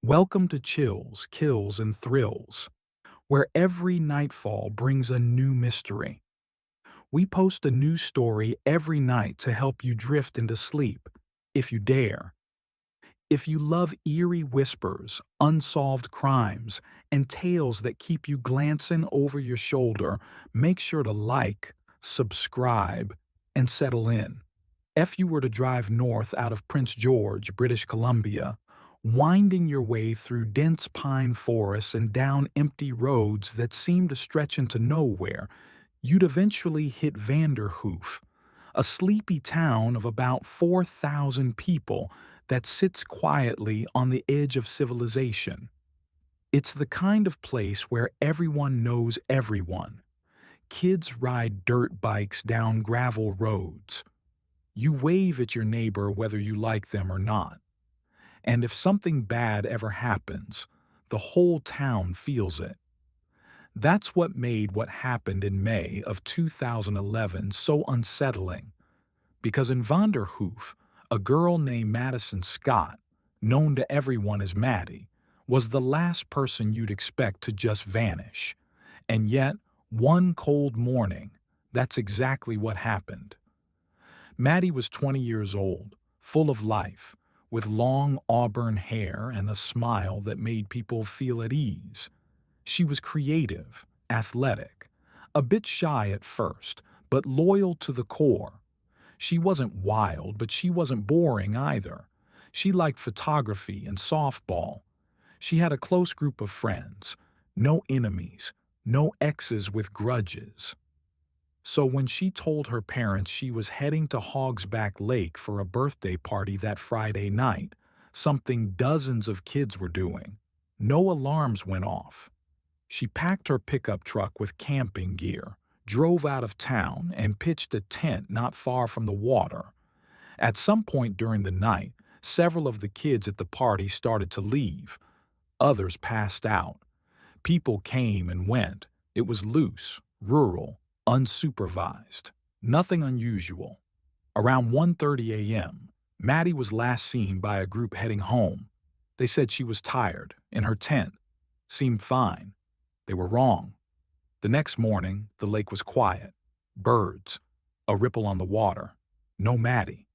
Welcome to Chills, Kills, and Thrills, where every nightfall brings a new mystery. We post a new story every night to help you drift into sleep, if you dare. If you love eerie whispers, unsolved crimes, and tales that keep you glancing over your shoulder, make sure to like, subscribe, and settle in. If you were to drive north out of Prince George, British Columbia, winding your way through dense pine forests and down empty roads that seem to stretch into nowhere, you'd eventually hit Vanderhoof, a sleepy town of about 4,000 people that sits quietly on the edge of civilization. It's the kind of place where everyone knows everyone. Kids ride dirt bikes down gravel roads. You wave at your neighbor whether you like them or not. And if something bad ever happens, the whole town feels it. That's what made what happened in May of 2011 so unsettling. Because in Vanderhoof, a girl named Madison Scott, known to everyone as Maddie, was the last person you'd expect to just vanish. And yet, one cold morning, that's exactly what happened. Maddie was 20 years old, full of life, with long auburn hair and a smile that made people feel at ease. She was creative, athletic, a bit shy at first, but loyal to the core. She wasn't wild, but she wasn't boring either. She liked photography and softball. She had a close group of friends, no enemies, no exes with grudges. So when she told her parents she was heading to Hogsback Lake for a birthday party that Friday night, something dozens of kids were doing, no alarms went off. She packed her pickup truck with camping gear, drove out of town, and pitched a tent not far from the water. At some point during the night, several of the kids at the party started to leave. Others passed out. People came and went. It was loose, rural, unsupervised. Nothing unusual. Around 1:30 a.m., Maddie was last seen by a group heading home. They said she was tired, in her tent. Seemed fine. They were wrong. The next morning, the lake was quiet. Birds. A ripple on the water. No Maddie.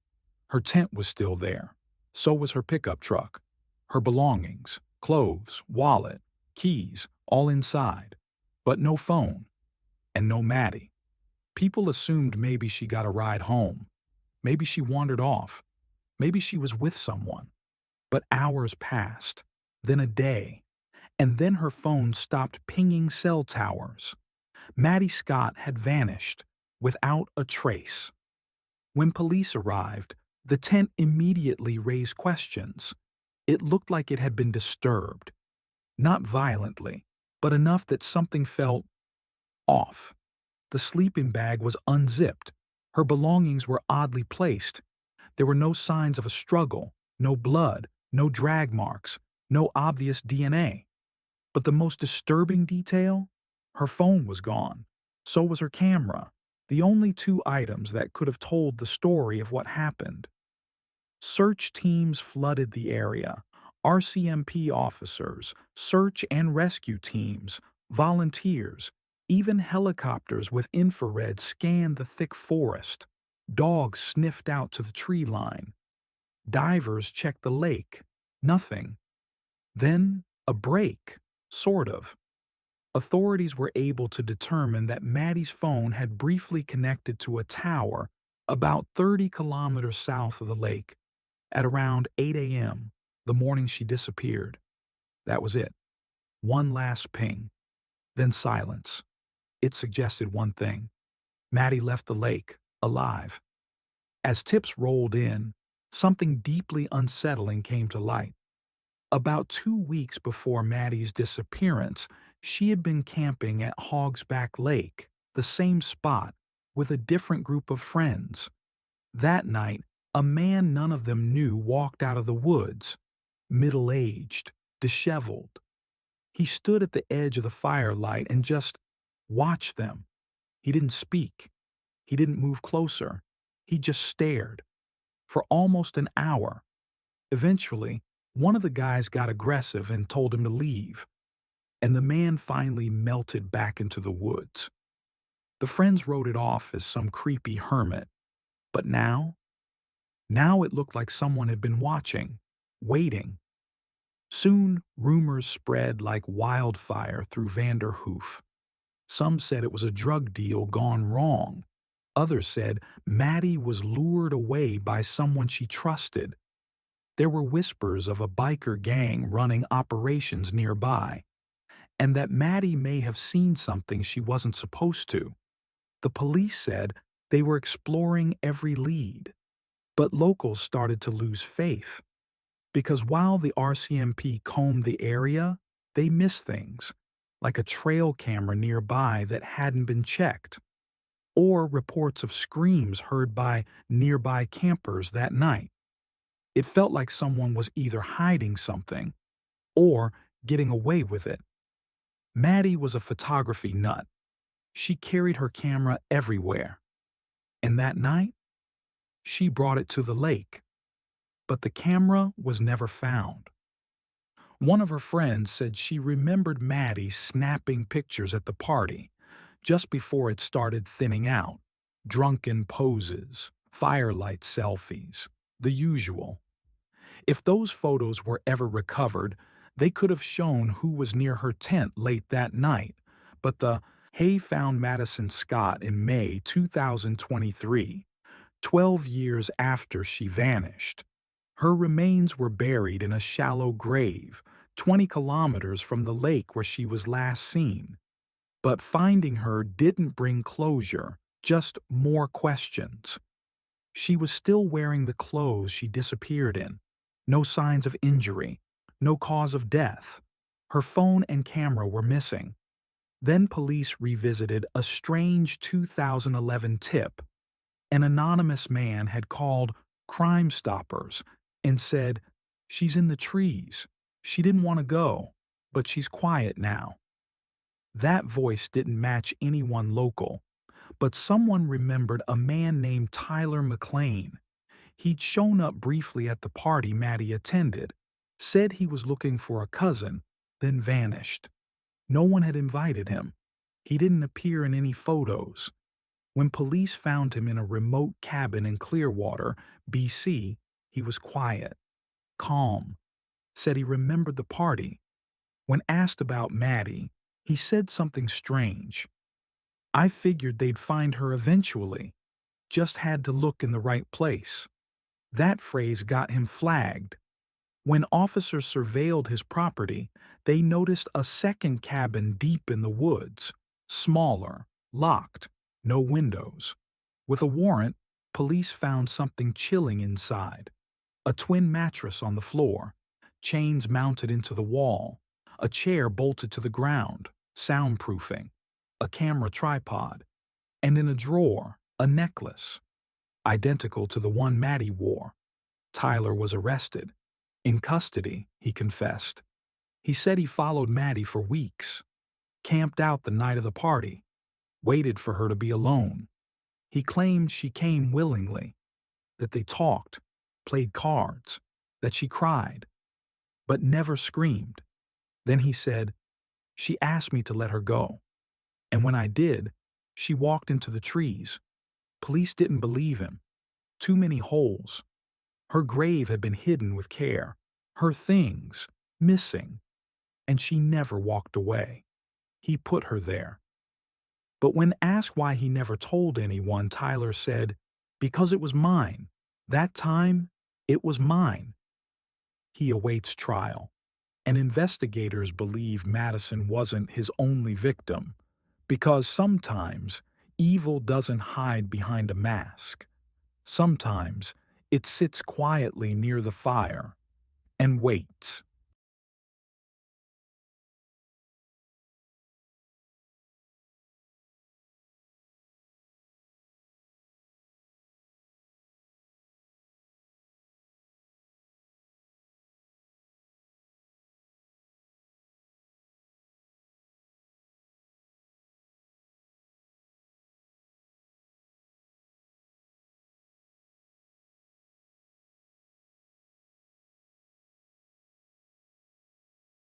Her tent was still there. So was her pickup truck. Her belongings, clothes, wallet, keys, all inside. But no phone. And no Maddie. People assumed maybe she got a ride home. Maybe she wandered off. Maybe she was with someone. But hours passed. Then a day. And then her phone stopped pinging cell towers. Maddie Scott had vanished, without a trace. When police arrived, the tent immediately raised questions. It looked like it had been disturbed. Not violently, but enough that something felt off. The sleeping bag was unzipped. Her belongings were oddly placed. There were no signs of a struggle, no blood, no drag marks, no obvious DNA. But the most disturbing detail? Her phone was gone. So was her camera, the only two items that could have told the story of what happened. Search teams flooded the area. RCMP officers, search and rescue teams, volunteers, even helicopters with infrared scanned the thick forest. Dogs sniffed out to the tree line. Divers checked the lake. Nothing. Then a break, sort of. Authorities were able to determine that Maddie's phone had briefly connected to a tower about 30 kilometers south of the lake at around 8 a.m. the morning she disappeared. That was it. One last ping. Then silence. It suggested one thing. Maddie left the lake, alive. As tips rolled in, something deeply unsettling came to light. About 2 weeks before Maddie's disappearance, she had been camping at Hogsback Lake, the same spot, with a different group of friends. That night, a man none of them knew walked out of the woods, middle-aged, disheveled. He stood at the edge of the firelight and just watched them. He didn't speak. He didn't move closer. He just stared. For almost an hour. Eventually, One of the guys got aggressive and told him to leave, and the man finally melted back into the woods. The friends wrote it off as some creepy hermit, but now it looked like someone had been watching, waiting. Soon, rumors spread like wildfire through Vanderhoof. Some said it was a drug deal gone wrong. Others said Maddie was lured away by someone she trusted. There were whispers of a biker gang running operations nearby, and that Maddie may have seen something she wasn't supposed to. The police said they were exploring every lead, but locals started to lose faith. Because while the RCMP combed the area, they missed things, like a trail camera nearby that hadn't been checked, or reports of screams heard by nearby campers that night. It felt like someone was either hiding something or getting away with it. Maddie was a photography nut. She carried her camera everywhere. And that night, she brought it to the lake. But the camera was never found. One of her friends said she remembered Maddie snapping pictures at the party, just before it started thinning out. Drunken poses, firelight selfies, the usual. If those photos were ever recovered, they could have shown who was near her tent late that night, but the Hay found Madison Scott in May 2023, 12 years after she vanished. Her remains were buried in a shallow grave, 20 kilometers from the lake where she was last seen. But finding her didn't bring closure, just more questions. She was still wearing the clothes she disappeared in. No signs of injury, no cause of death. Her phone and camera were missing. Then police revisited a strange 2011 tip. An anonymous man had called Crime Stoppers and said, "She's in the trees. She didn't want to go, but she's quiet now." That voice didn't match anyone local, but someone remembered a man named Tyler McLean. He'd shown up briefly at the party Maddie attended, said he was looking for a cousin, then vanished. No one had invited him. He didn't appear in any photos. When police found him in a remote cabin in Clearwater, BC, he was quiet, calm, said he remembered the party. When asked about Maddie, he said something strange. "I figured they'd find her eventually, just had to look in the right place." That phrase got him flagged. When officers surveilled his property, they noticed a second cabin deep in the woods, smaller, locked, no windows. With a warrant, police found something chilling inside. A twin mattress on the floor, chains mounted into the wall, a chair bolted to the ground, soundproofing, a camera tripod, and in a drawer, a necklace, identical to the one Maddie wore. Tyler was arrested. In custody, he confessed. He said he followed Maddie for weeks, camped out the night of the party, waited for her to be alone. He claimed she came willingly, that they talked, played cards, that she cried, but never screamed. Then he said, "She asked me to let her go. And when I did, she walked into the trees." Police didn't believe him. Too many holes. Her grave had been hidden with care, her things missing, and she never walked away. He put her there. But when asked why he never told anyone, Tyler said, "Because it was mine. That time, it was mine." He awaits trial, and investigators believe Madison wasn't his only victim, because sometimes evil doesn't hide behind a mask. Sometimes it sits quietly near the fire and waits.